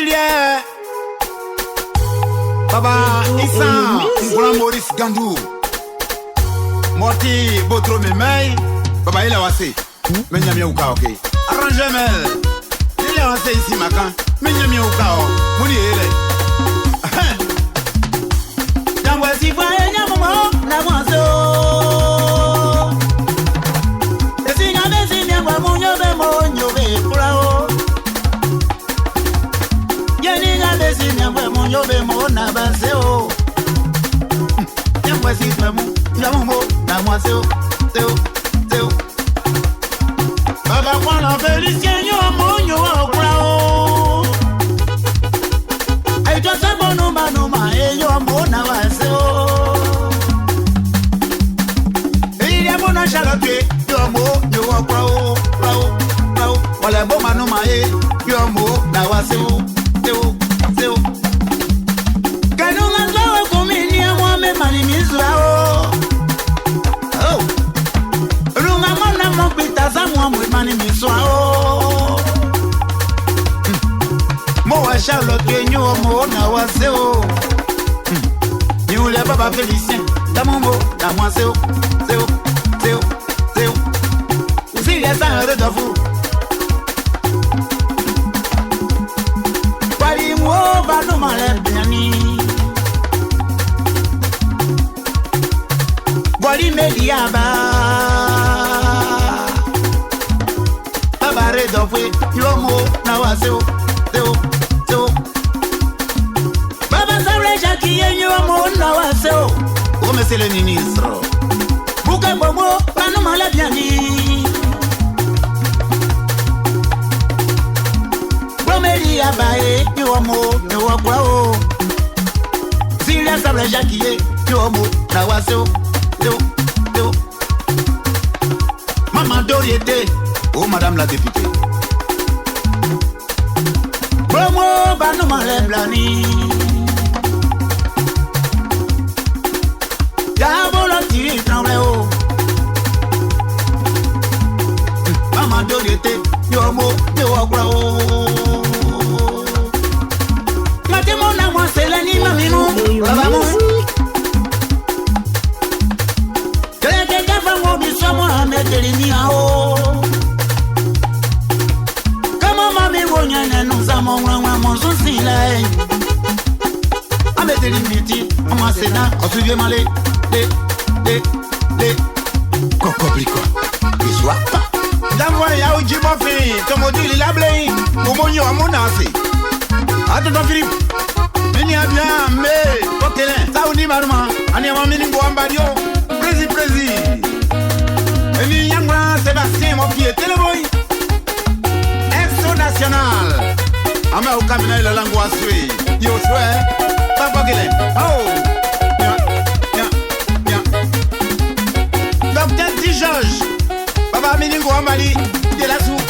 Juliet. Baba Issa, Grand Maurice Gandou. Morty Botro Memei. Baba il a wassé. Menyami Ouka, ok. Arrange Mel. Il a wassé ici, Macan. Menyami Ouka, Mouni Ele. Voici voyez Nyamomo, Namoiseau. Et si n'avait si bien moi mon yobé pour Yeni n'avait si bien moi mon yobé mon abaseo. Tiens voici vraiment Nyamomo, Namoiseau, Théo, Théo. Baba prend la félicien Nyamomo, Nyamomo pour Et toi c'est bon Noma, et Nyamomo Namoiseau. Charlotte, yomo, you walk row. While a woman on my head, yomo, now I say, Can you not come in here? One money means oh, room a man, I'm not with someone with money means oh. More Charlotte, you more now I say, you live about Felicien, Tamomo, now I say, See, yes, I heard of you. But you move, I know my left knee. What he made the Abba read of it, you move, now I say, Baba Sarajaki, and you are more now I say, oh, Monsieur le Ministre. Bouka bobo, pano malabiani. Bromeli abaye, you are more, you are grow. Serious of la Jackie, you are more, now I so, do. Maman Doriete, oh Madame la députée. Bromo, pano malabiani. Ya volontiers tremble haut. Maman Doriete, yomo, yo agro. Mate mon amour, c'est l'anime minou. Baba mon. Quelqu'un qui a fait mon bisou, moi, mettre les niao. Comment mamie voyait, nous avons mon souci là. Avec des limites, on m'a sénat, on se vient malé. Cocoblico. Iswa. D'envoie ya ou Jimo Fini. Comme dit il a blé. Momonio à mon assez. Attends Philippe. Mini a bien mais. Coquelin. Ça ou ni marma. Ani ma mini boambadio. Prési. Eni yangwa Sébastien mon pied. Téléboy. Exo national. Ama au camina la langue asui. Yo souhait. Pas coquelin. Oh. Georges, Baba Miningo Amali, de la soupe.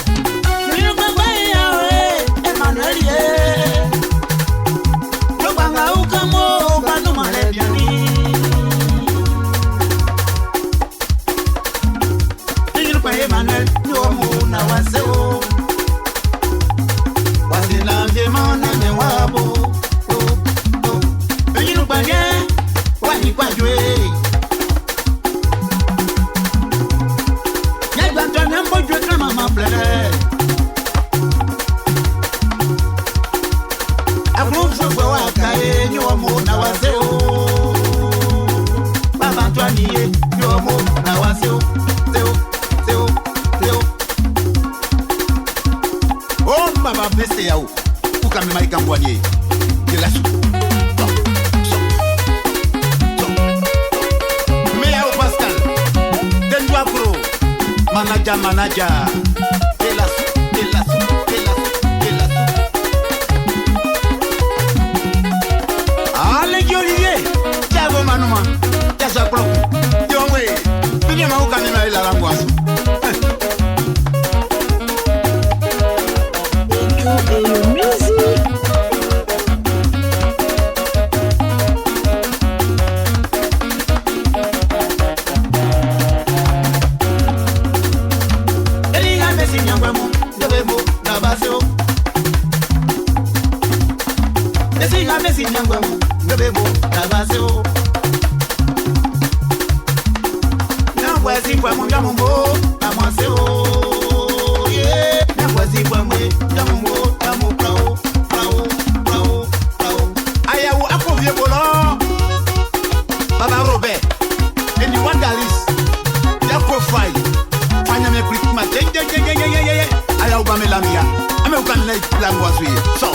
Emmanuel, le Banga Ukamo, Bano Malebiani. Il paye Emmanuel, Yomo, Nawaseo. Wasila, Demona, Newabo. Il paye, Wani Quadre. Maman pleure. Agroupe je vois Kaye, Yomo, Nawaseo. Baba Antoine, Yomo, Nawaseo. Théo. Oh, Baba Besséao. Où quand même Kambouanier. De la soupe. Mais là, au Pascal. Dendoua Pro. Manager. De la soupe. Allez, Olivier. Tiens, vos manoumas. Tiens, ça propre. Tiens, oui. Venez, ma ou quand même la langoisse. Alice. Ya profile. Fanya me click ma. Aya uba me lamia. Ame ukan na langwa sui. So.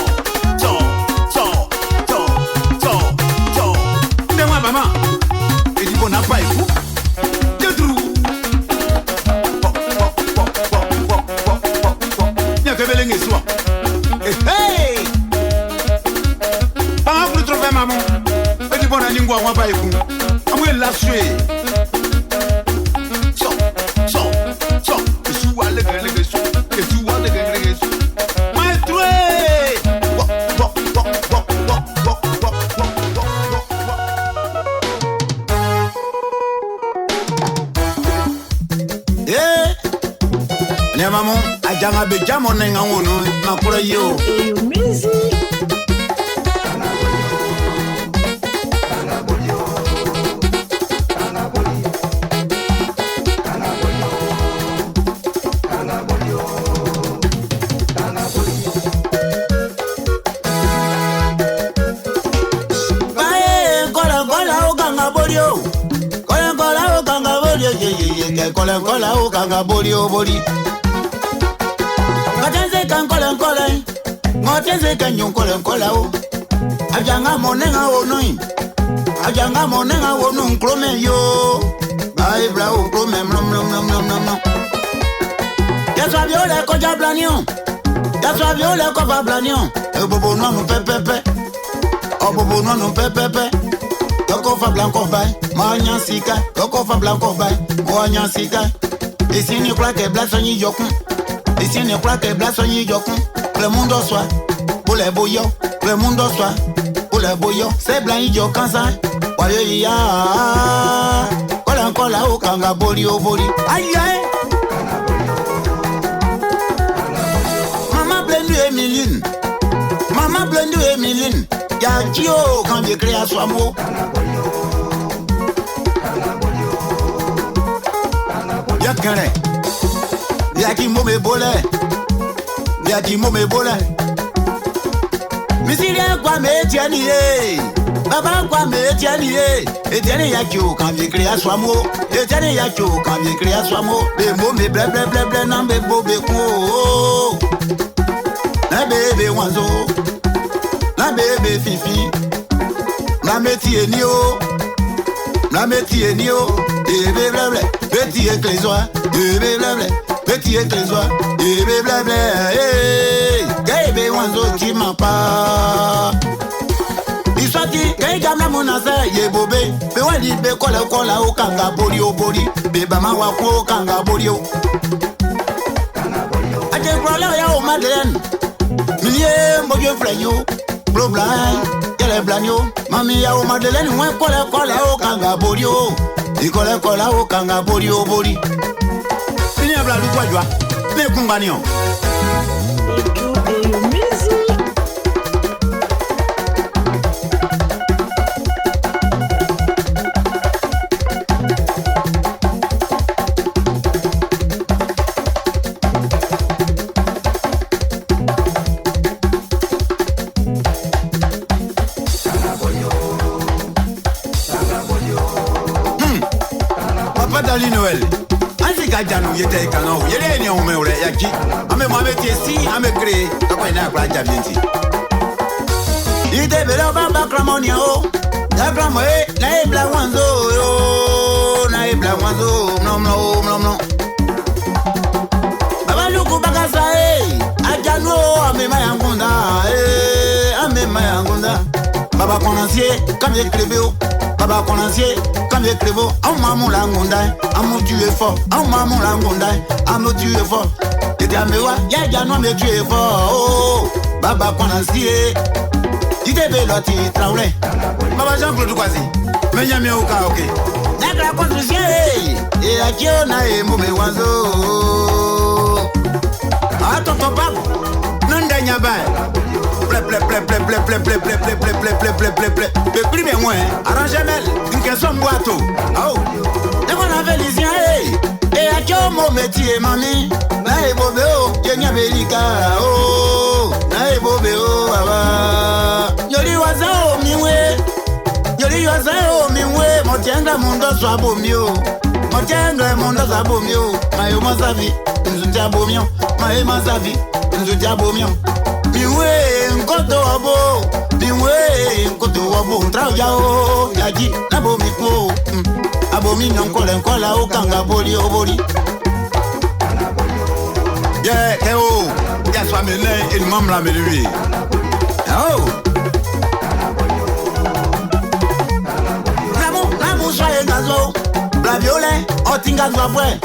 Ndema mama. Edi bona pa ifu. Dedru. Nya kebelenge swa. Hey. Pas pour trouver maman. Edi bona lingwa wa pa ifu. Amwe la sui. Maman, ajanga be jamo nenga wono makura yo. Kola o kanga boli. Ngatenze kan kola. Ngatenze kan yon kola o. Ajanga monenga onoi. Ajanga monenga onu klome yo. Ai bra o klome nom. Ya sabiole ko ja blanion. Ya sabiole ko va blanion. E bobo no pepepe. O bobo no pepepe. Yoko fa blanco bay, moanya sika. Yoko fa blanco bay, moanya sika. Ici ni croit que blanc soigné yokun. Ici ni croit que blanc soigné yokun. Le monde soit pour les bouillons. Le monde soit pour les bouillons. C'est blanc yo kansa. Waye ya. Kola o kanga boli. Aïe aïe. Maman blendu Emeline. Ya Gio quand j'ai créé à soi mot. Ya kare. Ya ki mo me bole. Misiria kwa me tiani e. Baba kwa me tiani e. Etienne ya Gio quand j'ai créé à soi mot. Etienne ya Gio quand j'ai créé à soi mot. Be mo me ble nan be bo be ko. Na bebe wanzo. La bébé fifi, la métier nio, bébé blabla, petit éclésois, bébé blabla, petit éclésois, bébé blabla, bébé wanzo qui m'a pas. Iswati, kay gamla monasa, ye bobé, be wali be kola o kanga boli, be bama wako kanga boli. Aje kwala ya o Madeleine, miye mo je flayo. Blo blind, yele blanyo. Mami ya o Madeleine, mwen kola o kanga boli o. I kola o kanga boli. Fini abla du kwa jwa, me kumbanyo. Noël. Ainsi qu'Adjanou yete kanon, yele ni on me ore yaki. Ame mohamed yesi, ame créé, kako ina kwa jabienti. Ite bela baba kramonia o. Na kramo na ebla wanzo yo, na ebla wanzo, nom. Baba luku bagasa Adjanou ame mayangunda, ame mayangunda. Baba konancier, comme j'écrivais o. Baba konancier, comme j'écrivais o. Au maman langunda. Amo tu es fort, amo maman langondai, amo tu es fort. T'es amewa, ya jano me tu es fort. Oh, baba konancier, tu te belo ti traure. Baba Jean-Claude Kwasi, me nyame o karaoke. Nakra construction, e akio na e mo me wanzo. Ato to bab, nanda nyaba. Ple. Le premier mois, arrange mel, une question boato. Oh. On a Félicien, et à qui mon métier, mamie? Nae bobeo, yenya belika, oh, nae bobeo, baba. Yoli waza o miwe, yoli yo sayo miwe motenga mundo swabo mio. Motenga mundo swabo mio. Mayo masavi nzutia bomio. Mayo masavi nzutia bomio. Miwe nkoto wabo. Miwe nkoto wabo. Traujao yaji nabo mipo. Abomi nkola nkola okanga boli oboli. Yeah, oh, yeah, so I'm in Mamla Melody. Oh, Ramu soye gazo, la violet, otinga zafwe,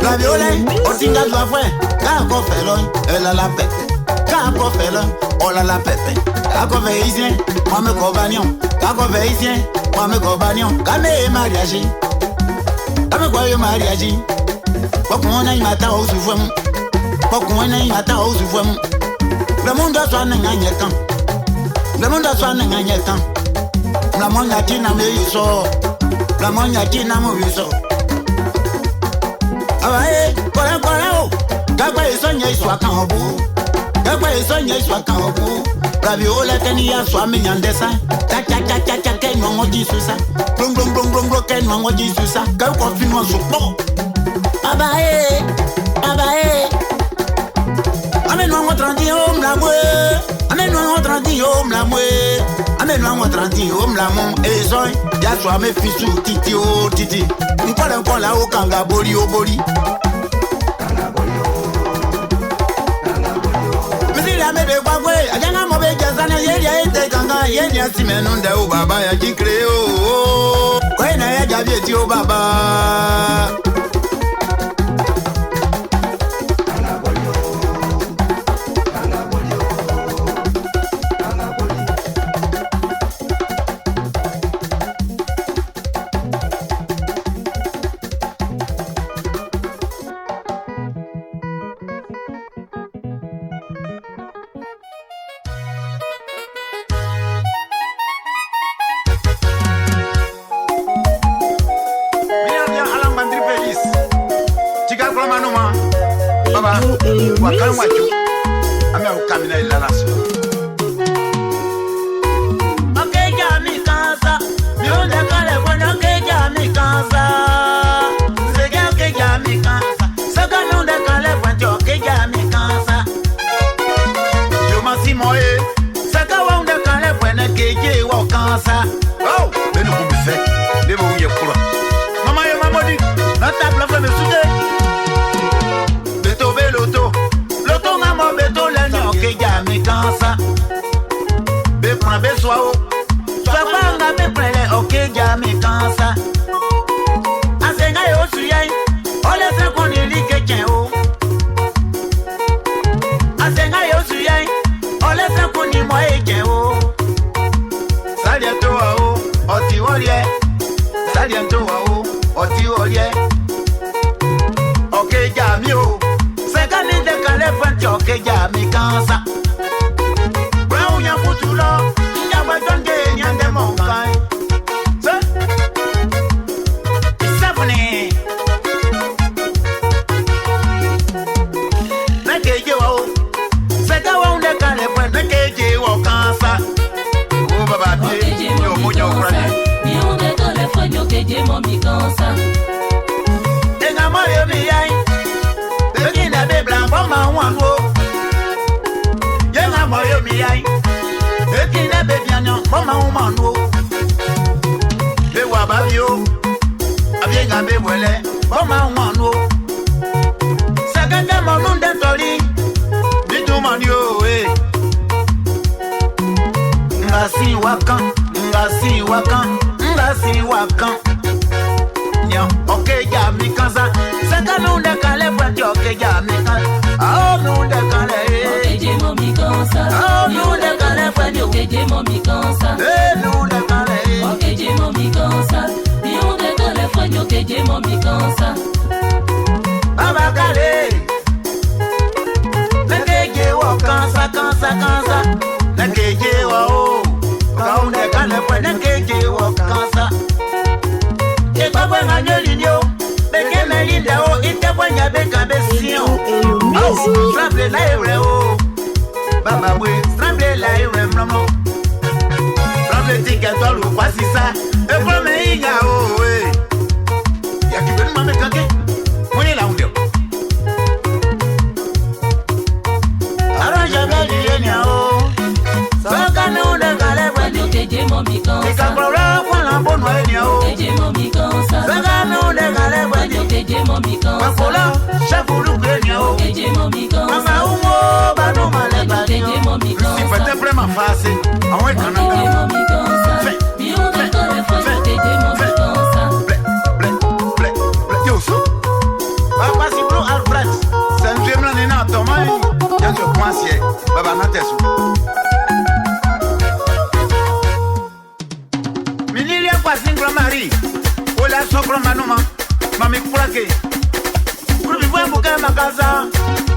la violet, otinga zafwe. Kako felon, elle a la pète. Kako felon, on a la pète. Kako veisien, moi me compagnon. Kako veisien, moi me compagnon. Kame mariage, kame quoi yo mariage. Pourquoi on a eu matin au souverain? Pourquoi on a eu matin au souverain? Le monde a soigné un temps. Le monde a soigné un temps. La monde a dit n'a me yuso. La monde a dit n'a me yuso. Ah ouais, voilà, oh. Kakwa isonye soit quand au bout. Kakwa isonye soit quand au bout. La violette n'y a soit mignandessa. Kaka, ken wango dit sous ça. Blong, ken wango dit sous ça. Kakwa finwa soupo. Ah bah amène-moi mon 30 homme la moué. Amène-moi mon 30 homme la moué. Amène-moi mon 30 homme la moué. Et soy, y'a soit mes fils ou titi oh titi. M'kola la o kanga boli o boli. Misi la me de kwakwe. Ajana mo be jazana yenya ete kanga. Yenya si menunde o baba ya jikre o. Kwena ya javye ti o baba.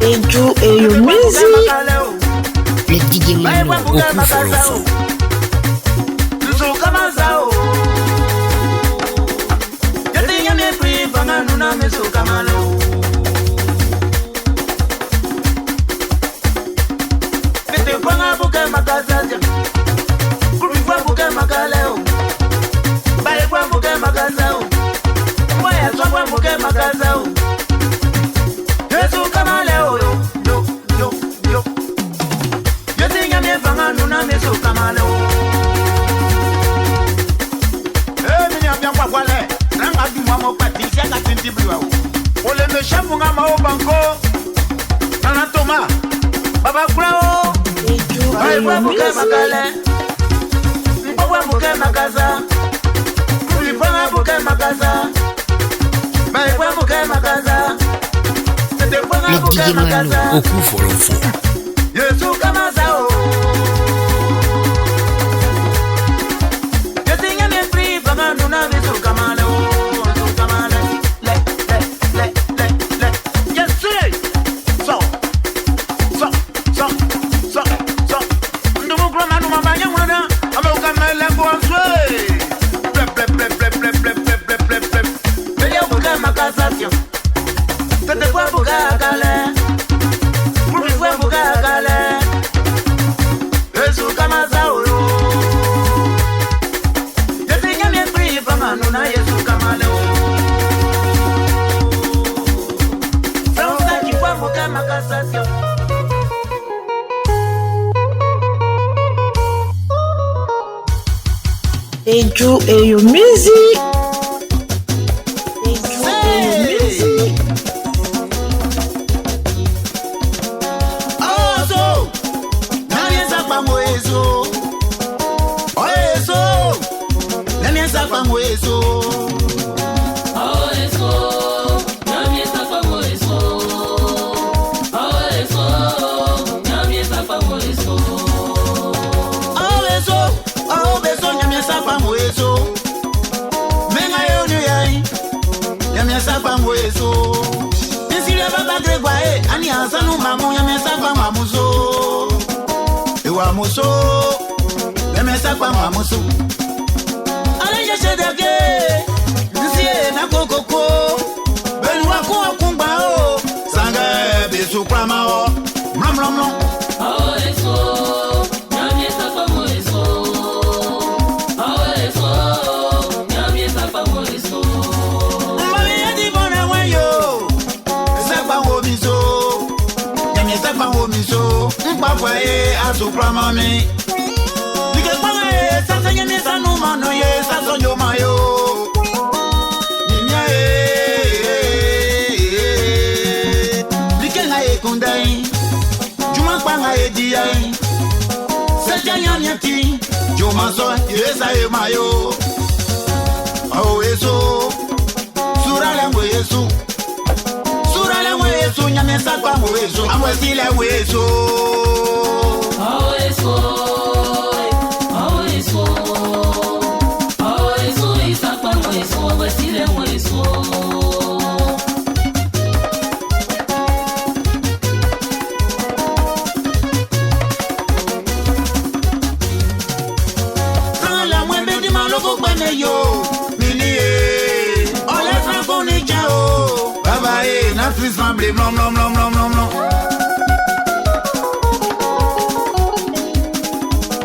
Eju Eyo Music. Le DJ Mano au Koufolofo. Le DJ Mano au Koufolofo. Eju Eyo Music. Eju Eyo Music. Oh so, nani sapa mwezo. Oh so, nani sapa mwezo. Oh so, nani sapa mwezo. Oh so, nani sapa mwezo. Sapa mwezo menga yonu yai yamya sapa mwezo nisile baba gregwae ani asanu mamu yamya sapa mamuzo ewa muso yamya sapa mamuso ale yeshedege nsie na kokoko belu wako akumba o sanga besu prama o mram ram ram Supramami Dike pare sasa nyame sanu mano ye sasa yo mayo Nimya Dike na e kundai Juma panga e diai Seja nyamyati Juma so yesa e mayo Oh eso Surale mwe yesu Surale mwe yesu nyame sakwa mwe yesu Amwe sile mwe yesu Blom blom blom blom blom blom.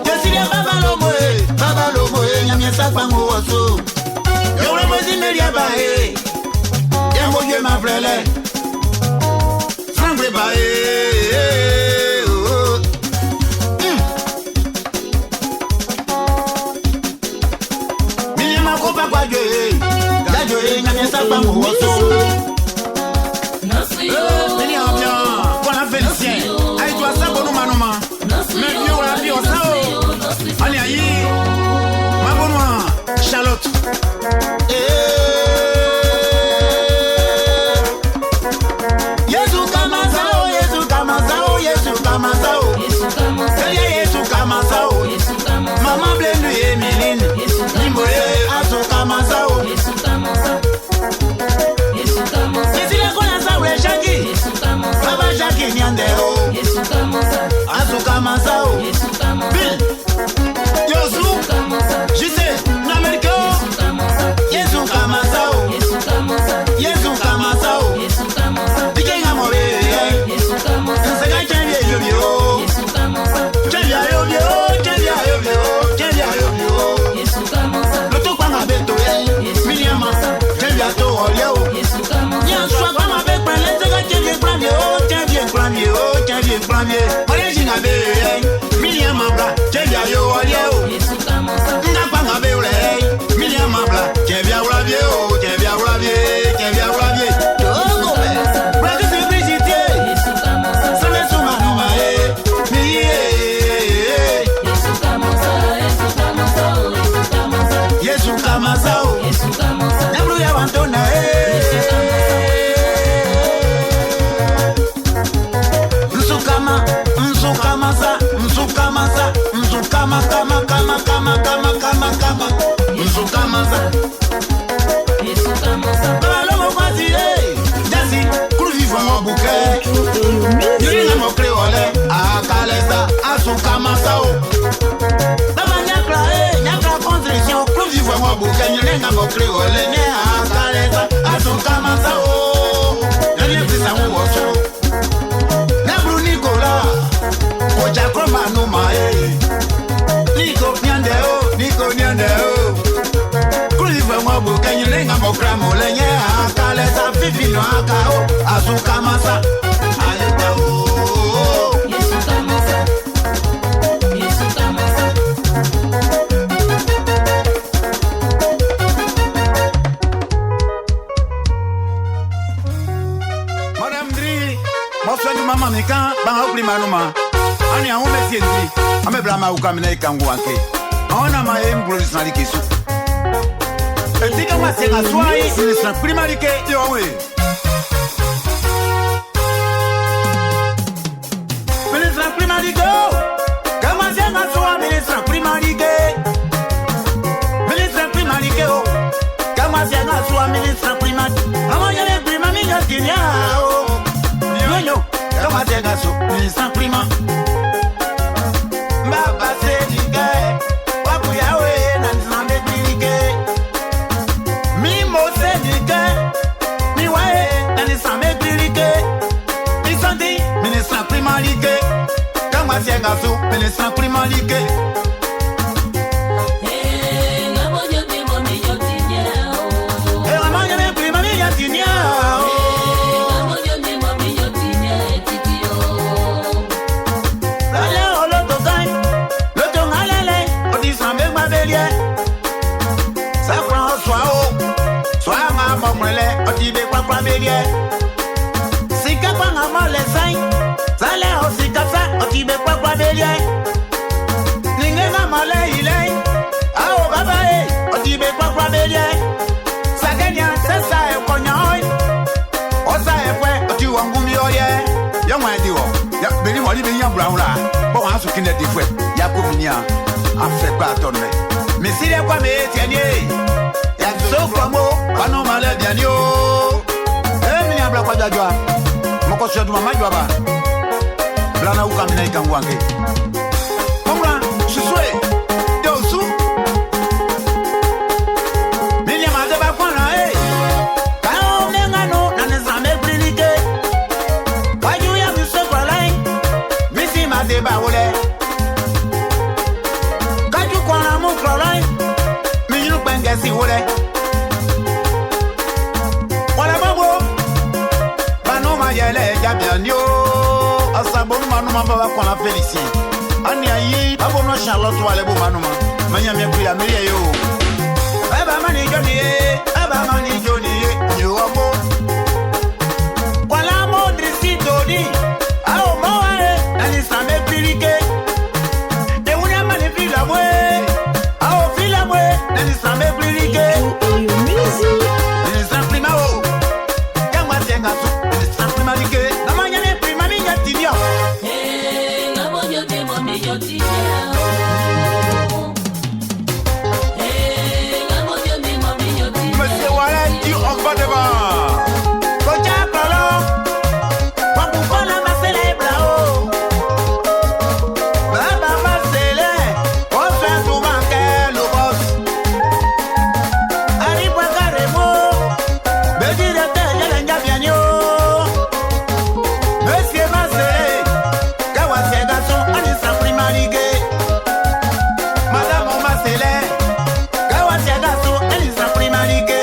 Yesile baba lo moe, nyamye sakwa ngoso. wele. Sangre bae. Minima kopa kwa joe. Gajoe nyame sapa mo woso. Mini ambian, voilà Félicien. Aïe toi ça bon manoma. Mais mieux on la vie au sao. Allez aïe. Ma bonne Charlotte. Yesu kamazao, Yesu kamazao, Yesu kamazao. Yesu kamazao. Maman Blendu et Méline. Nimboye asu kamazao. Baba Jackie Nyandero Azuka Mazao Bill Yosu Jise Nameriko Yesu Kamazao Yesu Kamazao Dikenga Mobe Nsega Chenye Yobio Chenye Yobio Chenye Yobio Chenye Yobio Loto kwa ngabeto Miniama Chenye Ato Oleo Nyanswa kwa ngabeto Premier, origine à Bé, Milliam Mabla, Kevia Olio, Napanga Bé, Milliam Mabla, Kevia Rabio, Kevia Rabie, Kevia Rabie, Togo, Braque Simplicité, Samesuma Nomae, Yesu Kamazao, Nebruya Wantona, Madame Dri, moi sois du maman Mika, ban au primanuma. Ani a un métier de ame blama ou kamine kanguanke. On a maé un produit qui sou. Et si comme c'est la soirée, c'est la primarité de Owe. Ministre primarité, comment c'est la soirée, ministre primarité. Ministre primarité, comment c'est la soirée, ministre primarité. Comment y a les primarité qui vient? Comment c'est la soirée, ministre primarité. Ministre primalike mais si les quoi mais tiens ya so como pano male bianio mi abla kwa jajwa moko sio du mama jwa ba blana uka mina ikangwange komra suswe dosu mini amade ba kwa na kao mengano na nezame brilike waju ya biso kwa lai misi made ba wole si wole wala mabo bon manuma baba qu'on la félicien. Ani ayi, abono Charlotte wale bo manuma. Manya mi kuya mi yo. Baba mani Johnny, baba mani Johnny, yo amo. Wala mo drisito ni. Ao mo ani sambe pirike. De unya mani fila mwe. Ao fila mwe, ani sambe pirike. Music. Ani sambe mao. Kama tenga tu, ani sambe malike. Namanya ne prima mi yatinio. Monsieur Warren, tu en vas devant. Kocha Prolo, Wabukola Masele Brao. Baba Masele, on fait tout manquer le boss. Arriba Carremo, me directeur Yelenya Bianyo. Monsieur Masele, Kawase Gasson, Anissa Primarigue. Madame Masele, Kawase Gasson, Anissa Primarigue.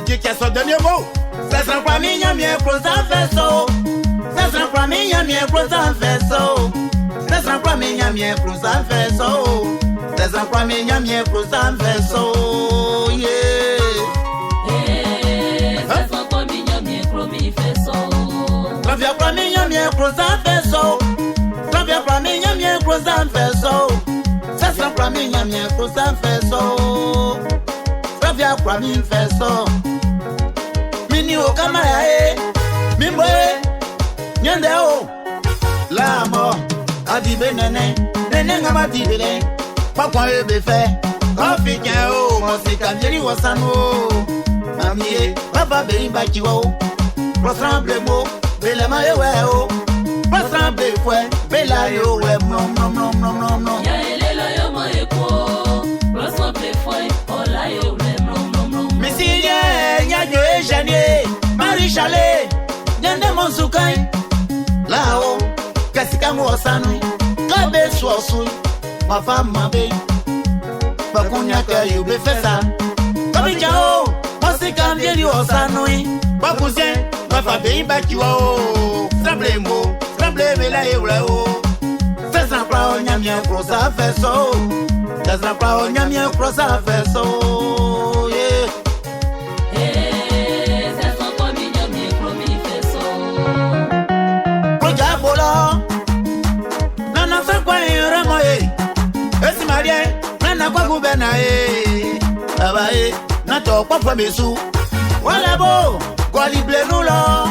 Dieu qui a son dernier mot. Ça sera pas mignon, mieux pour ça faire ça. Ça sera pas mignon, mieux pour ça faire ça. Ça sera pas mignon, mieux pour ça faire ça. Ça sera pas mignon, mieux pour ça faire ça. Yeah. Ça sera pas mignon, mieux pour m'y faire ça. Ça vient pas mignon, mieux pour ça faire ça. Ça vient pas mignon, mieux pour ça faire ça. Ça sera pas mignon, mieux pour ça faire ça. Ça vient pas mignon faire ça. Mini o kamaya mimwe nyende o la mo adibe nene ngama dibele papa ebe fe africain o mo se kanjeri wasano amie papa be baki wo prossemble mo bele ma ewe o prossemble fwe bela yo we no ya elela yo mo eko prossemble fwe ola yo Janier, Marie Chalet, Nyande Monsukai, Lao, Kasikamu Osanui, Kabe Swosui, ma femme ma bé, Bakunya Kayu Befesa, Kabijao, Mosika Mieli Osanui, Bakuzien, ma famille Bakiwao, Sablemo, Sableme la Eulao, Sasa Onyamia Crossa Fesso, Sasa Onyamia Crossa Fesso, yeah. abaye na to papa besu wala bo ko libre nous lo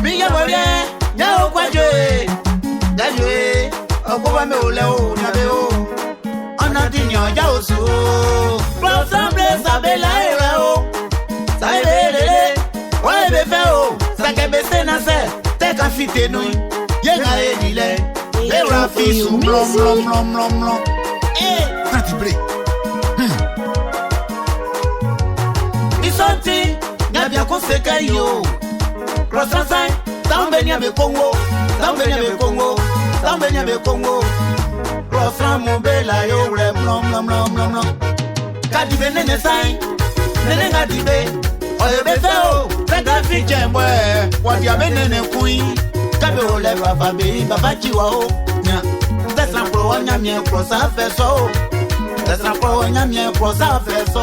mi ya bo bien ya o kwaje dajwe o ko ba me o le o na be o ona dinyo ja o su ensemble ça be la era o ça ele ouais be fe o ça ke be se na se te ka fite nous ye ga edile le rafi su blom eh Pratibré. Isonti nya bia ko se kai yo croissant tambenya be Congo croissant mon bela yo le blom kadi be nene sai nene ngadi be oye be fe o te ka fi jemwe wadi amenene kui kabe o le baba be baba jiwa o nya tesa pro nya mi croissant fe so tesa pro nya mi croissant fe so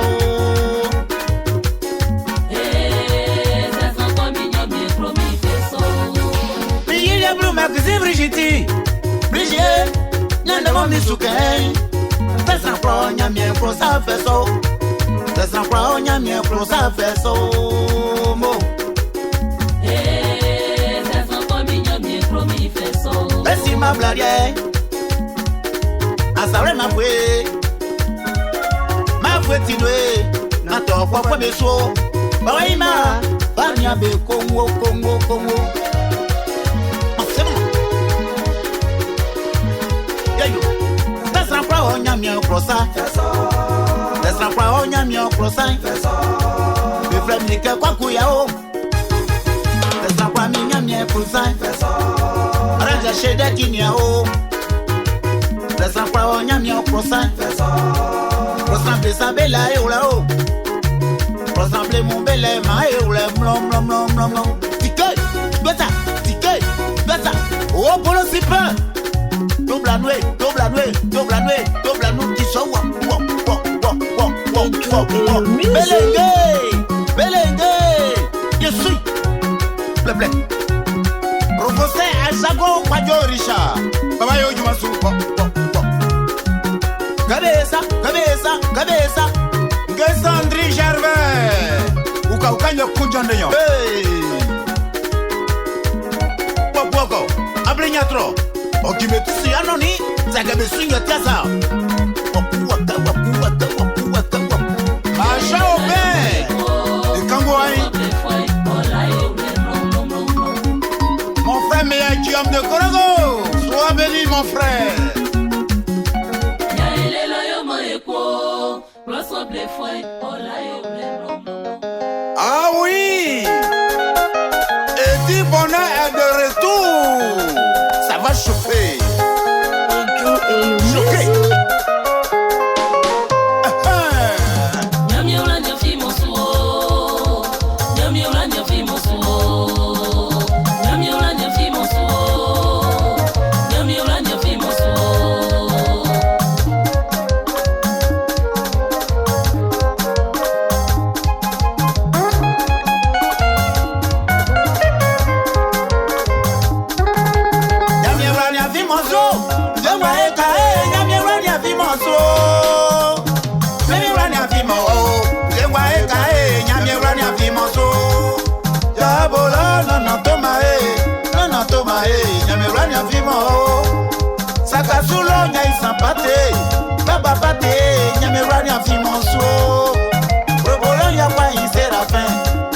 Brigitte, n'en mi souquet. T'es sans pro, n'y a mien pro, ça fait so. T'es sans pro, n'y a mien pro, ça fait so. Mo. T'es sans pro, n'y a mien pro, mi fait so. Laisse ma blague. À ça, ma fouet. Ma fouet, tinoué. N'a t'en pas de so. Bawaima, Banya be Congo. Nyamia crossa, descend pas au nyamia crossa. Le frère Nika Kwakuyao, descend pas mi nyamia crossa. Raja Sheda Kinyao, descend pas au nyamia crossa. Ressemble sa belle et là-haut, ressemble mon belle ma et blom. Ticket, bata, oh, pour le super. Double la nuit, qui sont Belengue, je suis, blé. Professeur Azago Kwajo Richard, Baba yo Jumasu, Gabesa, Gessandri Gervais, Ukaukanyo Kujandeyo. Poko, Abrenyatro. Okimetusi anoni, zagabe swinga tiasa. Acha au pain. Et Kangouaï. Mon frère meilleur Guillaume de Korogo. Sois béni mon frère. Ah oui. Et dit bonheur est de retour. Ça va chauffer. Choqué. Sakasulo nyai sampate, baba pate, nyamerani afimonso. Probolo ya pa iserafin,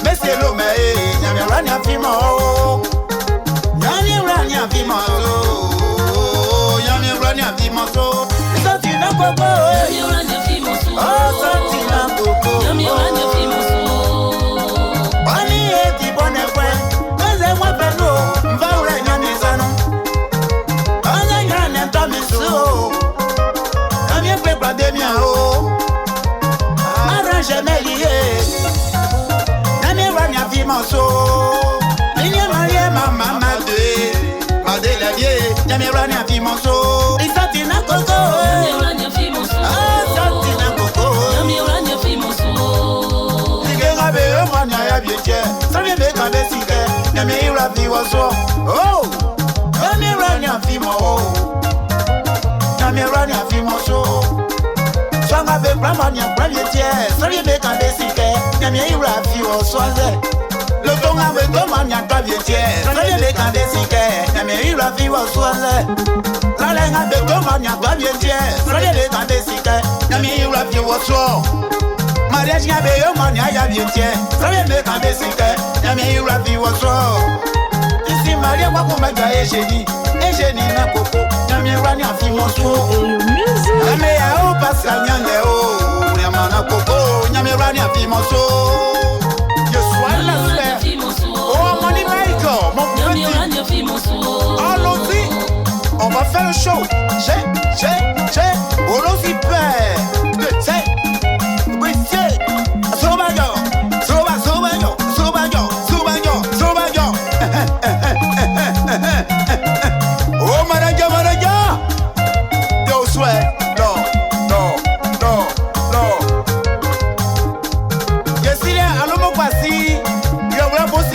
monsieur Lomé, nyamerani afimo. Nyamerani afimonso, nyamerani afimonso. Santina koko, oh santina koko, nyamerani afimonso. Wani eti bone kwe, nze mwa pendo, mvaure nyamizano. Jamais lié, Nami Rania Fimonso, Ligne Marie Mama de Madeleine, Nami Rania Fimonso, Isatina Coco, Satina Coco, Nami Rania Fimonso, Nigerabe, Rania Biche, Sabi Beka Besike, Nami Rafi Waso, oh, Nami Rania Fimo, Nami Rania Fimonso. Swanga be pramania premier tiers, sorry be au soirée. Le ton avec toi, man, y'a pas bien tiers. Soyez les camps des cicaires. Y'a mes eu la vie au soirée. La langue avec toi, man, y'a pas bien tiers. Soyez les camps des cicaires. Y'a mes eu la vie au soir. Mariage y'a bé yo, man, y'a bien tiers. Soyez les camps des cicaires. Y'a mes eu la vie au soir. Ici, Maria, moi, qu'on m'a gagné, génie. Et génie, na coco. Y'a mes eu la vie au soir. Y'a mes eu pas ça, y'a mes eu. Y'a mana coco. Y'a mes eu la vie au soir. Oh, Money Michael, mon petit. Allons-y, on va faire le show. On l'ose y perd. C'est, oui, c'est. Sobayo. Oh, Managa. Yo, sweat. No. Yes, il est à l'homme passé.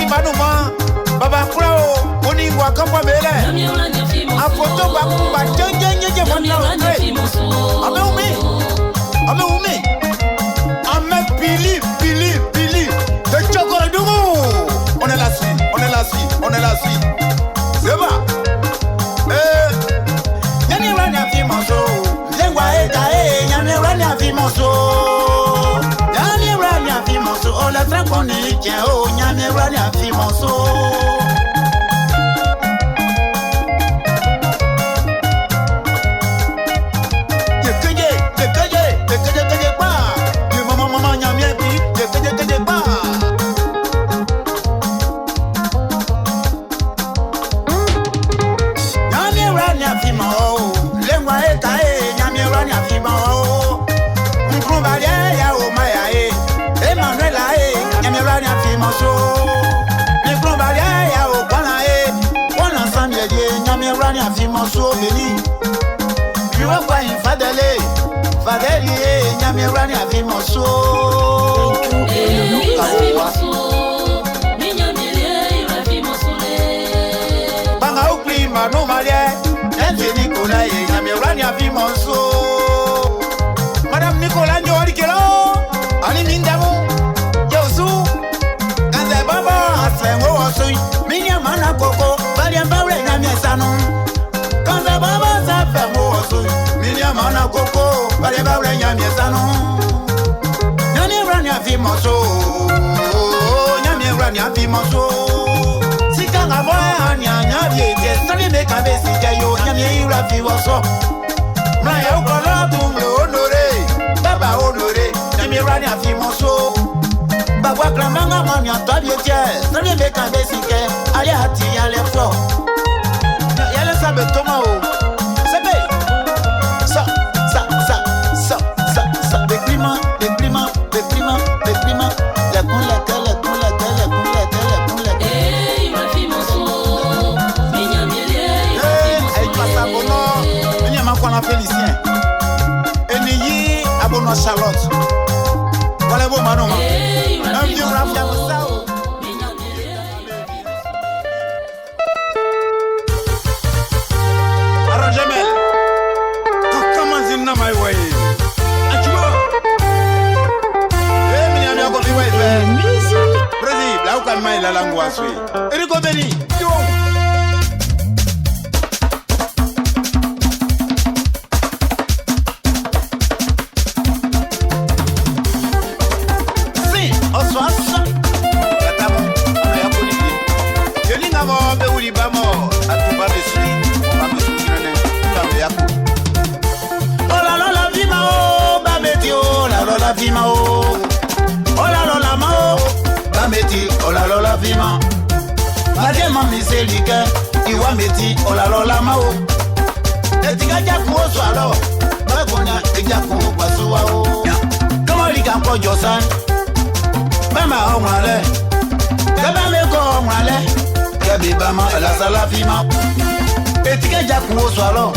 Manuma, Baba Frao, Oningwa Kampa Bele. A photo Bakumba, Ame Billy. The chocolate du monde. On est là-dessus. C'est bon. Y'a Rania Fimonso. Lengua Ekae, Y'a Rania Fimonso. Oh, la traconne, tiens, oh, Y'a Rania Fimonso. Madame Nicolas Nyorikelo, Ali Mindamu, Yosu, Kanza Baba, Sengo Osui, Minya Mana Koko, Valian Baure Namiasano, Kanza Baba, Safemo Osui, Minya Mana Koko, Valian Baure Namiasano, Nani Rania Fimoso, Nami Rania Fimoso, Sikanga Boya, Nyanya, Sani Meka Besikayo, Nyami Rafi Waso. Maya ukolo tumlo honoré, Baba honoré, Nami Rania Fimonso. Baba klamanga manya tabietier, Sani Meka Besike, Ali Hati Yale Flo. Yale Sabe Tomao, Sebe. Ça, des climats, la Félicien Eniyi Abono Charlotte. Voilà bon Manon. Un vieux rafia Sao. Arrangemel. Comment zina my way. Achuo. Mini ami ko liwa ife. Music. Président, là où calme la langue asui. Eriko Beni. Yo. Olalola vima Bade mami selike Iwa meti olalola mao Etika jaku osu alo Bakonya ejaku basuwa o Kama lika mko josan Bama omwale Kaba meko omwale Kebi bama elasala vima Etika jaku osu alo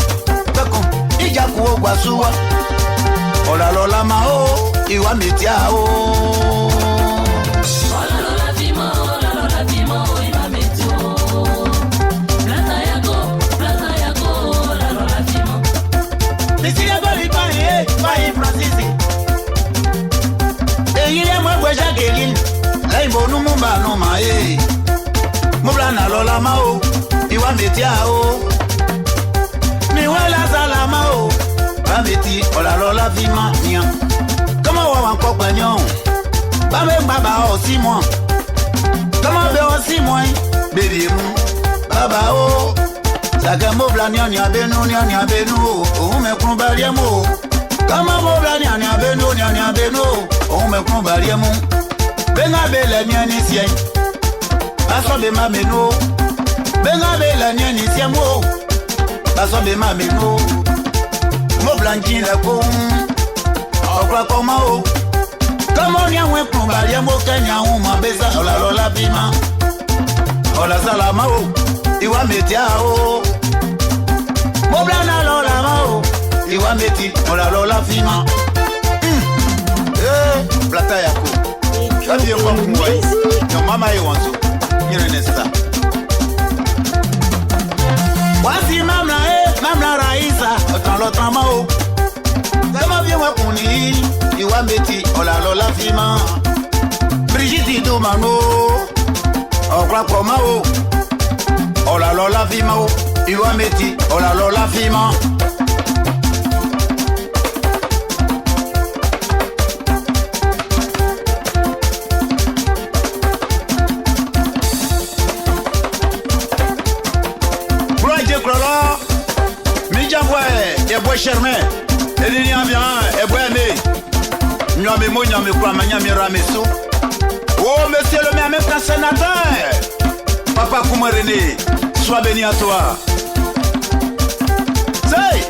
Bako ijaku o basuwa Olalola mao Iwa meti ao Aibo no mumba no mae. Mubla na lola mao. Iwa metia o. Mi wala salama o. Ba meti ola lola fima nia. Comment on va encore bagnon? Ba me baba o 6 mois. Comment be o 6 mois? Baby mou. Baba o. Saka mobla nya benu o me kun bariemo. Comment mobla nya benu o me kun bariemo. Benga bele nya ni sien. Aso be ma meno. Benga bele nya ni sien mo. Aso be ma meno. Mobla njile ko. Okra koma o. Comment nya we kun bariemo kenya o ma besa ola lola bima. Ola salama o. Iwa metia o. Mobla na lola mao. Iwa meti ola lola fima. Plata yako. Kabi yako kumwai. Yo mama yewanzo. Nyene nesta. Wasi mamla raisa. Otan lotan mao. Kama bien wakuni. Iwa meti ola lola fima. Brigitte do mano. Okra koma o. Ola lola fima o. Iwa meti ola lola fima. Broje krolo. Mi jabwe e boy Germain. Elini avian e boy me. Nyame mo nyame kwa manyame rameso. Oh monsieur le maire sénateur. Papa Kouma René, sois béni à toi. Say!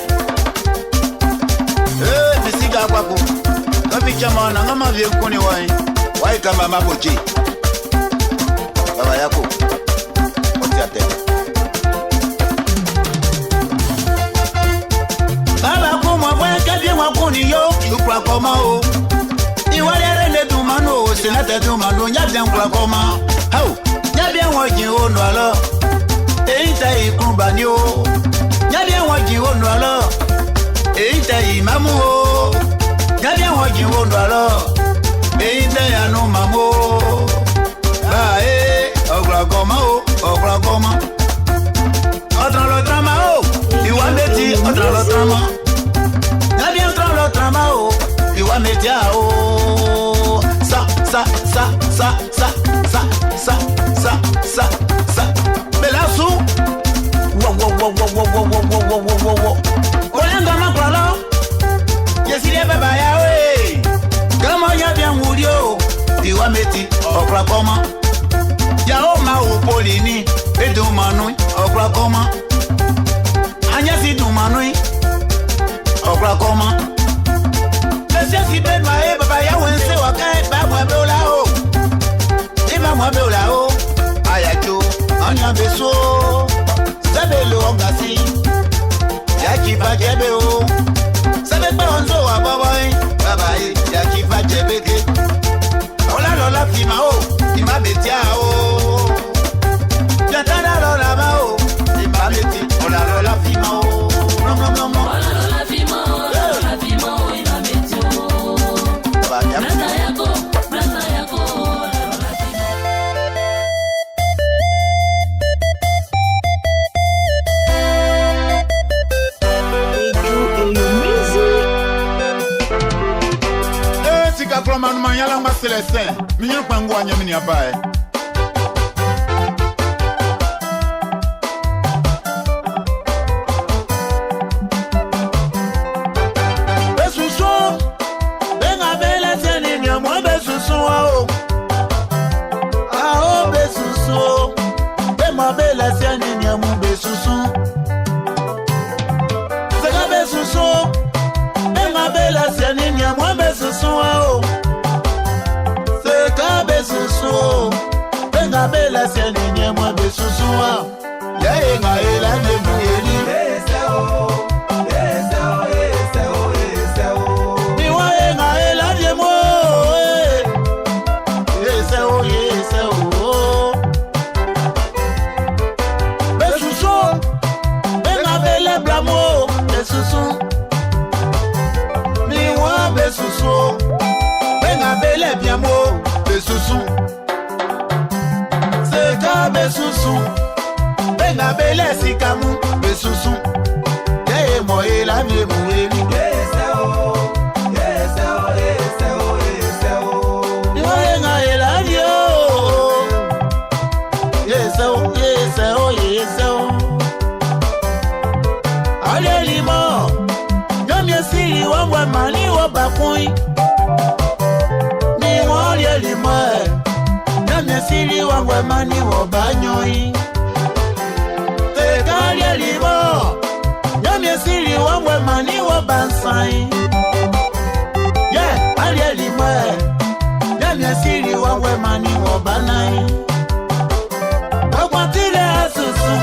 Misiga kwaku. Kapi chama na ngama vye kuni wai kama mabochi. Baba yako. Oti atende. Baba Kouma vwe kabye wakuni yo. Yukwa koma o. Iwale rende dumano. Senate dumano. Nyabden kwa koma. How? Nyabia wajin ono alo. Eita ikumba ni o. Nyabia wajin ono alo. Eita imamu o. Nyabia wajin ono alo. Eita yanu mamu o. Ba oglagoma o. Oglagoma. Otran lo trama o. Iwa meti otran lo trama. Nyabia otran lo trama o. Iwa meti a o. Sa. Belasu. Wo. Olenga makwalo. Yesire baba ya we. Kama ya bien murio. Iwa meti okra koma. Ya o ma o polini. Edu manu okra koma. Anya si du manu. Okra koma. Monsieur si ben ma e baba ya wense wakai ba mwa be ola o. Ima mwa be ola o. Ayacho anya beso. Sabelo ongasi. Yaki fa jebe o. Sabe pa onzo wa babai. Babai yaki fa jebe ke. Ola lola fima o. Ima betia o. Jatana lola ma o. Ima beti ola lola fima o. No. Ola lola fima o. Lola fima o. Ima beti o. Blasa yako. Lola fima. Tika kroma numa yala mba Celestin. Minyo kwangu anya mini abae. Besusu. Benga bela seni nyamwa besusu ao. Ao besusu. Benga bela seni nyamwa besusu. Sega besusu. Benga bela seni nyamwa besusu ao. Sega besusu. Benga bela seni nyamwa besusu ao. Yeye nga ela nemuyeli. besusu benga bele sikamu besusu ye mo e la vie mo e ni yeseo ni nga e la vie yeseo ale limo nyamye siri wangwa mani wo bakui ni wole limo nyamye siri wangwa mani wo banyoi te kale limo nyamye siri wangwa mani wo bansai yeah ale limo nyamye siri wangwa mani wo banai akwatile asusu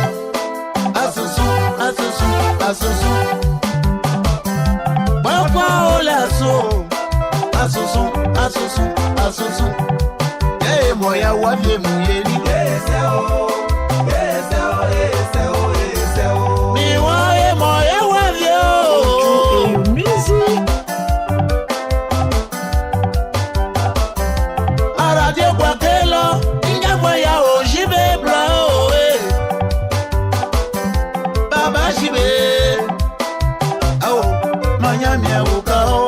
Papa olaso asusu eh moya wavye muyeli yeseo mi wae moya wavye music aradie kwa kelo ingabwa ya ojibe brao baba jibe Miami Awukao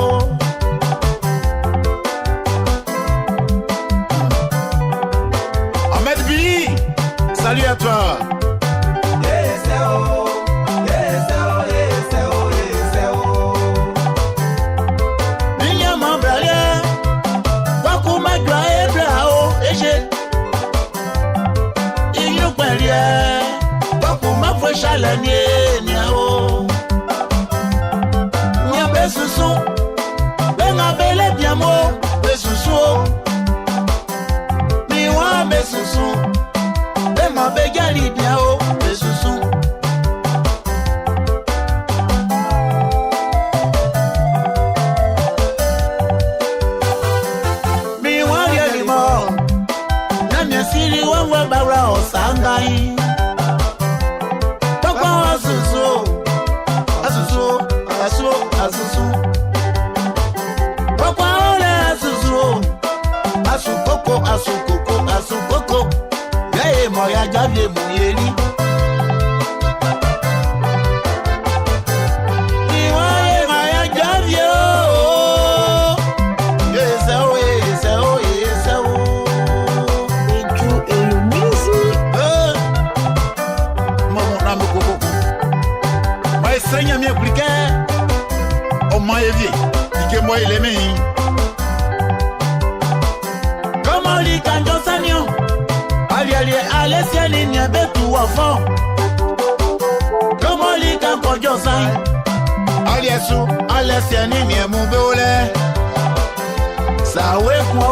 Ahmed Billy, salut à toi. Binyama Brale Wakuma Dwae Brao Eje Iyo Kwelie Wakuma Fweshalanye Niao Besusu benga bele biamo besusu miwa besusu benga begali biao besusu miwa yelimo namye siri wangwa bara osangai papa asusu Papa ole asukoko Yeye moya javye muyeli Iwaye moya javye Yeseo Eju Eyo Music Maman na mukoko Mai senya mi aplike O mai vie Ike moi il aime Komoli kanjo sanyo Ali alesiani nyebetu wafo Komoli kanjo sanyo Aliesu alesiani niemube ole Sawe kwa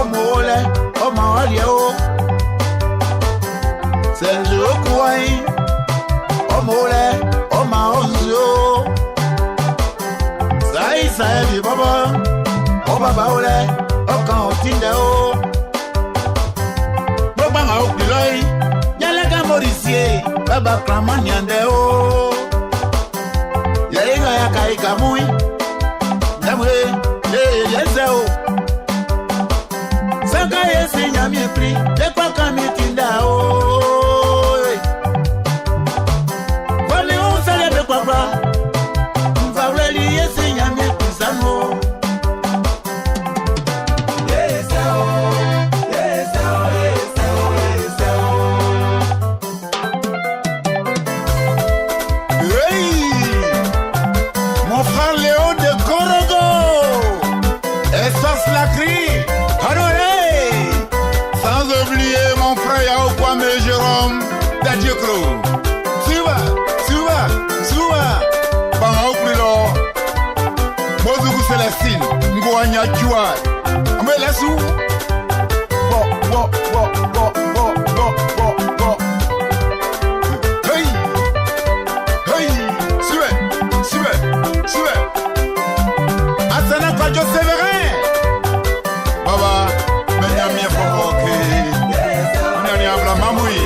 Omo ole Omo alie o Senju okuwai Omo ole Oma onzo Sai bi baba O baba ole Okan otinde o Baba ma okiloi Nyalega morisie Baba kramani ande o Yainga ya kaika mui Nyamwe Yese o Saka yesi nyami pri Dekwa kamitinda o Wale unsale bekwa bra Mfavreli yesi nyami pisano Mon frère Léo de Korogo Espace Lacry Hanoué Sans oublier mon frère Yao Kwame Jérôme Dadjekro Suba Banga Okrilo Mozugu Célestine Ngouanya Chua Ambe Lassou Bo Sué Asana Kajo Séverin Baba Benyamia Provoke Onyani Abla Mamoui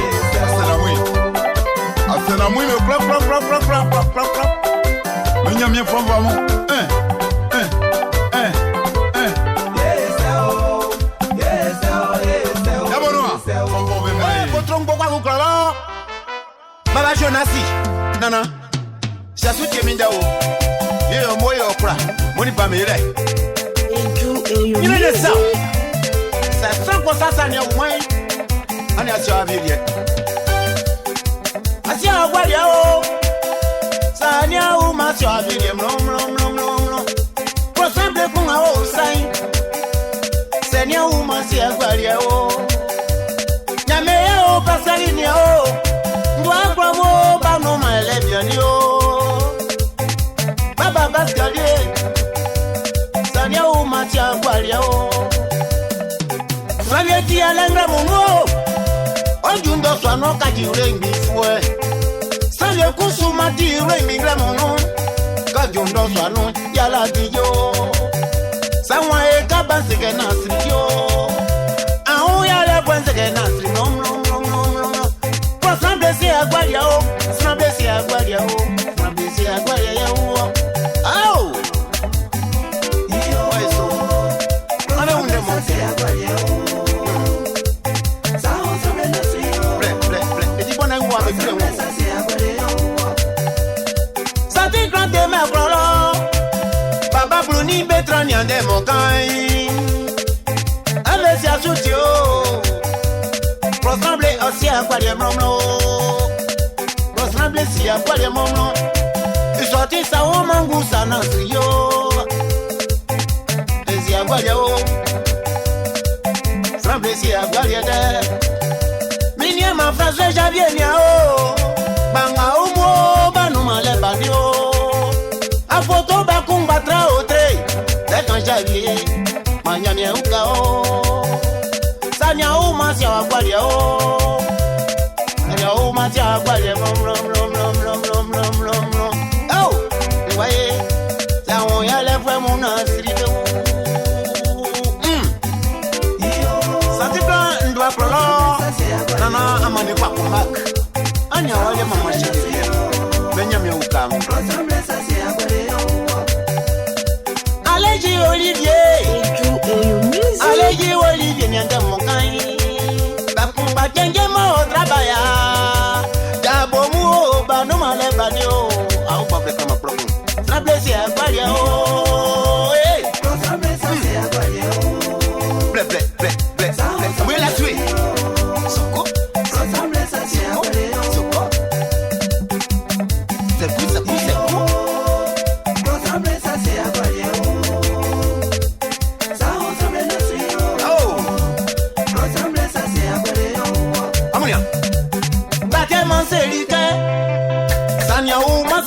Asana Moui le clap Benyamia Provoke D'abord, Baba Jonasi. Nana. Ça soutient Mindao. Et au moyen au plat. Mon pas me là. Il est ça. C'est ça qu'on ça n'y a au moins. On est à sur la ville. Asia Wadiao. Ça n'y a au moins sur la ville. Non. Pour simple qu'on a au sein. C'est n'y a au moins sur la Wadiao. Nyameo pasalinio. Doa promo ba no malebianio. Baba Bascalier. Sanya o matia gwaliao. Savieti alenga mungo. Ojundo swano kajire ngifue. Savie kusuma dire migre muno. Kajundo swano yala diyo. Sawa e kabansike nasriyo. Aou yale bwensike nasri nom. Snabesi agwaliao. Snabesi agwaliao. Snabesi agwaliao. Au. Sati grande me prolo. Baba Bruni Betrani ande mokai. Avec sa soutio. Ressemble aussi à quoi les moments. Ressemble si à quoi les moments. Tu sortis ça au mangou ça n'a trio. Et si à quoi les hauts. Semble si à quoi les deux. Minia ma phrase j'avais niao. Banga au mot banou malé banio. A photo bakum batra au trait. Dès quand j'avais. Manyami ou kao. Sanya o masia agwalia o. Sanya o masia agwalia lom. Oh, voyez, ça on y a les vrais mon asride. Ça te prend un doigt pour l'or. Nana amani kwa kumak. Anya wale mama chérie. Benyami ukam. Allez Olivier. Allez Olivier nyanda monkai. Bakumba kenge mo trabaya. Dabo mu ba no male banio. Au pa pe kama problem. Na blessé agbalia o. Eh. Ble. Oui la tuer. Soko. Soko. C'est cool.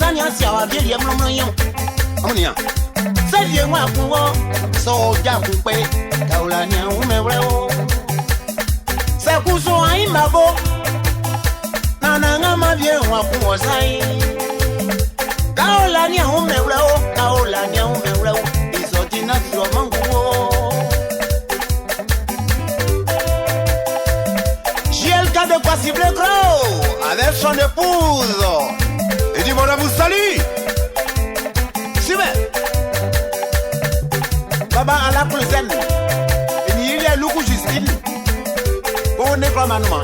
Sanya siawa biye mlomo yon. Amunia. Sevie wa kunwo. So ja kunpe. Kaula nya umewe o. Se kuso ai mago. Nana ngama bie wa kunwo sai. Kaula nya umewe o. Kaula nya umewe o. Isoti na sio manguo. JLK de quoi cible gros. Avec son épouse. Et dis voilà vous salut. Super. Baba à la prochaine. Et il y a Loukou Justine. On est pas maman.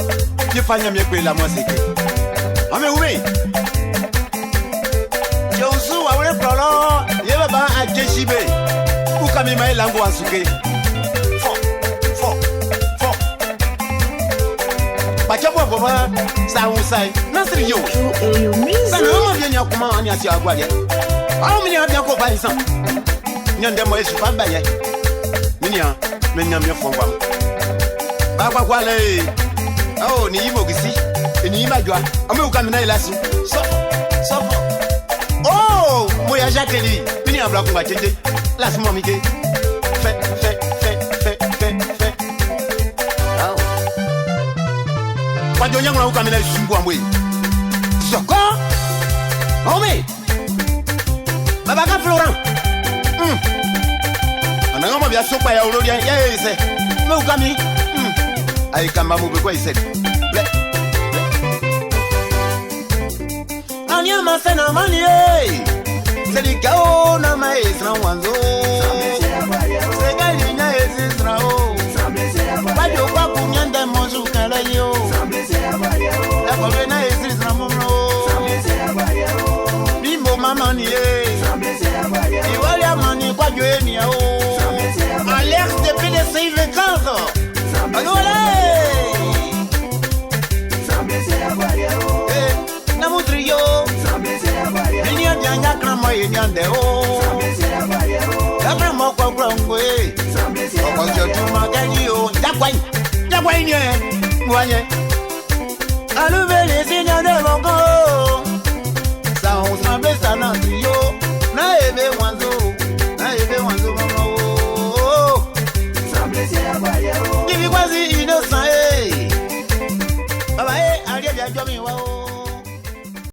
Je fais mieux que la moi c'est que. Ah mais oui. Je vous a le plan. Il va pas à Jeshibe. Ou comme il m'a langue en souké. Fort. Bachapo baba sa usai. Nasri yo. Ça ne vient pas comment on y a si agwalia. Ah on vient bien ko ba isan. Nyande mo esu fa ba ye. Minia, me nyam yo fon wam. Ba kwa kwa le. Oh ni yimo gisi. Ni yima jwa. Ame u kamina ilasu. So. Oh, mo ya jateli. Minia bla ko ba chenje. Lasu mo mi ke. Fait. Pajo nyangula u kamina isungu amwe. Soko. Ome. Baba ka Florent. Ananga bia sopa ya ulodia ya ise. Me ukami. Ai kama mu be kwa ise. Anya masena mani eh. Selikao na maestra wanzo. Segali na estra o. Pajo kwa kunyanda mozu kala yo. La kwa na estra momo. c'est vacances. Allô, Namu trio. Ni anya krama yenyande o. Krama kwa krangwe. Kwa jotuma gani o. Jagwai ni mwanye. Alubele sinya de bongo.